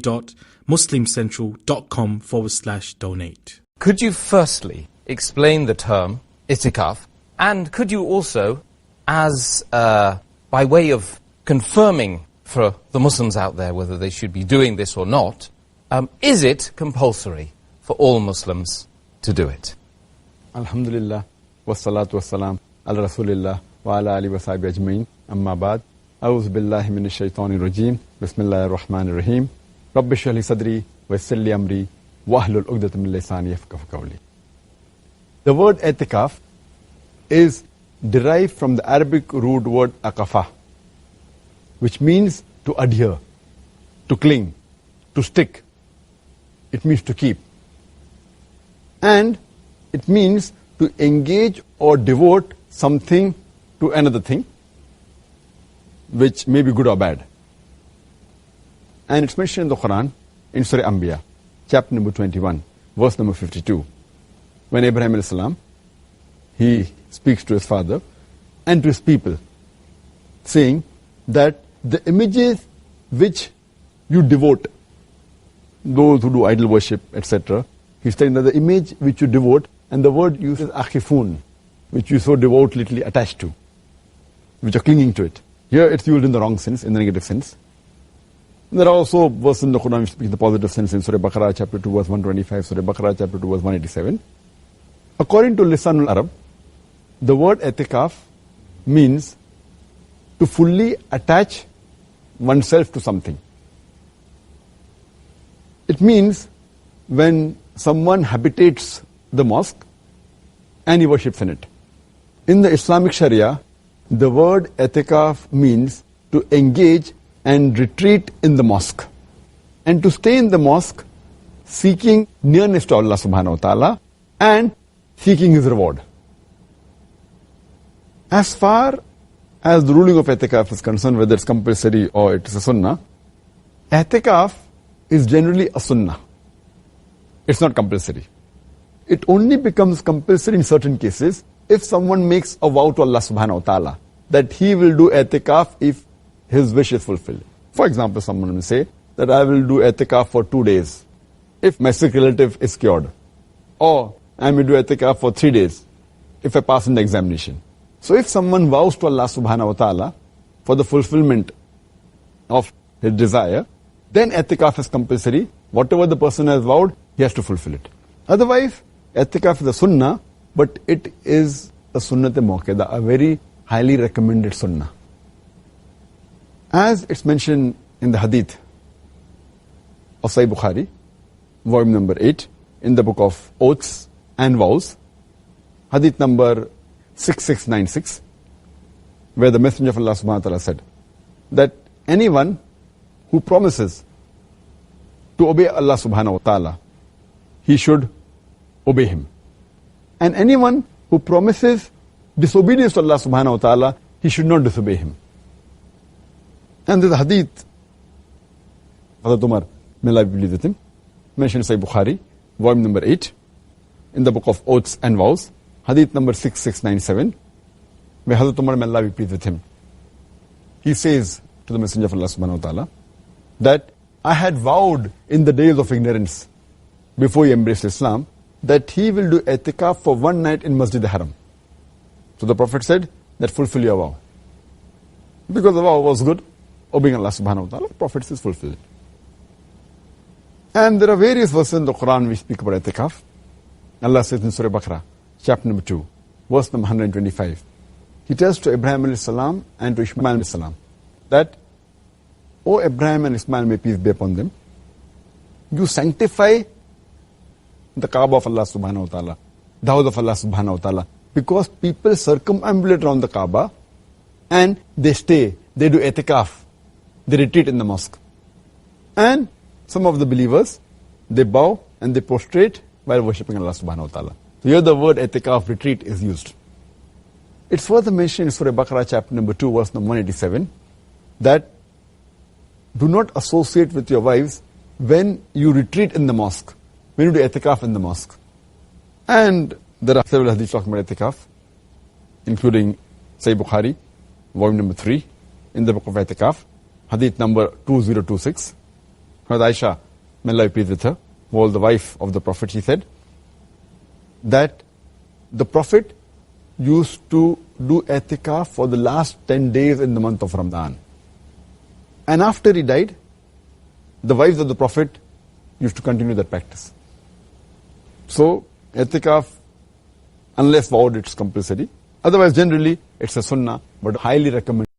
www.muslimcentral.com/donate. Could you firstly explain the term Itekaaf, and could you also, as by way of confirming for the Muslims out there whether they should be doing this or not, is it compulsory for all Muslims to do it? Alhamdulillah, wassalatu wassalam ala rasulillah wa ala alihi wa sahbihi ajma'in, amma ba'd. A'udhu billahi minash shaitanir rajim, bismillahir rahmanir rahim, rabbi shrah li sadri wa yassir li amri wahlul 'uqdatam min lisani yafqahu qawli. The word Itekaaf is derived from the Arabic root word akafa, which means to adhere, to cling, to stick. It means to keep. And it means to engage or devote something to another thing, which may be good or bad. And it's mentioned in the Quran, in Surah Anbiya, chapter number 21, verse number 52. When Abraham alayhi salam, he speaks to his father and to his people, saying that the images which you devote, those who do idol worship, etc., he's saying that the image which you devote, and the word used is akhifun, which you so devotedly attached to, which are clinging to it. Here it's used in the wrong sense, in the negative sense. And there are also verses in the Quran which speak in the positive sense, in Surah Baqarah chapter 2 verse 125, Surah Baqarah chapter 2 verse 187. According to Lisanul Arab, the word Itekaaf means to fully attach oneself to something. It means when someone habitates the mosque and he worships in it. In the Islamic Sharia, the word Itekaaf means to engage and retreat in the mosque and to stay in the mosque seeking nearness to Allah subhanahu wa ta'ala and seeking His reward. As far as the ruling of Itekaaf is concerned, whether it's compulsory or it is a sunnah, Itekaaf is generally a sunnah. It's not compulsory. It only becomes compulsory in certain cases if someone makes a vow to Allah subhanahu wa ta'ala that he will do Itekaaf if his wish is fulfilled. For example, someone will say that I will do Itekaaf for 2 days if my sick relative is cured, or I may do Itekaaf for 3 days if I pass in the examination. So if someone vows to Allah subhanahu wa ta'ala for the fulfillment of his desire, then Itekaaf is compulsory. Whatever the person has vowed, he has to fulfill it. Otherwise, Itekaaf is a sunnah, but it is a sunnat-e-muakkada, a very highly recommended sunnah. As it's mentioned in the hadith of Sahih Bukhari, volume number 8, in the book of Oaths and Vows, hadith number 6696, where the Messenger of Allah subhanahu wa ta'ala said that anyone who promises to obey Allah subhanahu wa ta'ala, he should obey him. And anyone who promises disobedience to Allah subhanahu wa ta'ala, he should not disobey him. And there's a hadith, Hazrat Umar, may Allah be pleased with him, mentioned in Sahih Bukhari, volume number 8, in the book of Oaths and Vows, hadith number 6697, where Hazrat Umar, may Allah be pleased with him, he says to the Messenger of Allah subhanahu wa ta'ala that I had vowed in the days of ignorance before he embraced Islam that he will do Itekaaf for 1 night in Masjid al-Haram. So the Prophet said that fulfill your vow. Because the vow was good, obeying Allah subhanahu wa ta'ala, the Prophet says fulfill it. And there are various verses in the Quran which speak about Itekaaf. Allah says in Surah Baqarah, chapter number 2, verse number 125. He tells to Abraham alayhi salam and to Ishmael alayhi salam that, O Abraham and Ismail, may peace be upon them, you sanctify the Kaaba of Allah subhanahu wa ta'ala, the house of Allah subhanahu wa ta'ala, because people circumambulate around the Kaaba and they stay, they do Itekaaf, they retreat in the mosque. And some of the believers, they bow and they prostrate while worshipping Allah subhanahu wa ta'ala. So here the word Itekaaf, retreat, is used. It's further mentioned in Surah Baqarah chapter number 2 verse number 187 that do not associate with your wives when you retreat in the mosque, when you do Itekaaf in the mosque. And there are several hadiths talking about Itekaaf, including Sahih Bukhari, volume number 3, in the book of Itekaaf, hadith number 2026, Aisha, may Allah be pleased with her, who was the wife of the Prophet, she said that the Prophet used to do Itekaaf for the last 10 days in the month of Ramadan. And after he died, the wives of the Prophet used to continue that practice. So, Itekaaf, unless vowed, it's compulsory. Otherwise, generally, it's a sunnah, but highly recommended.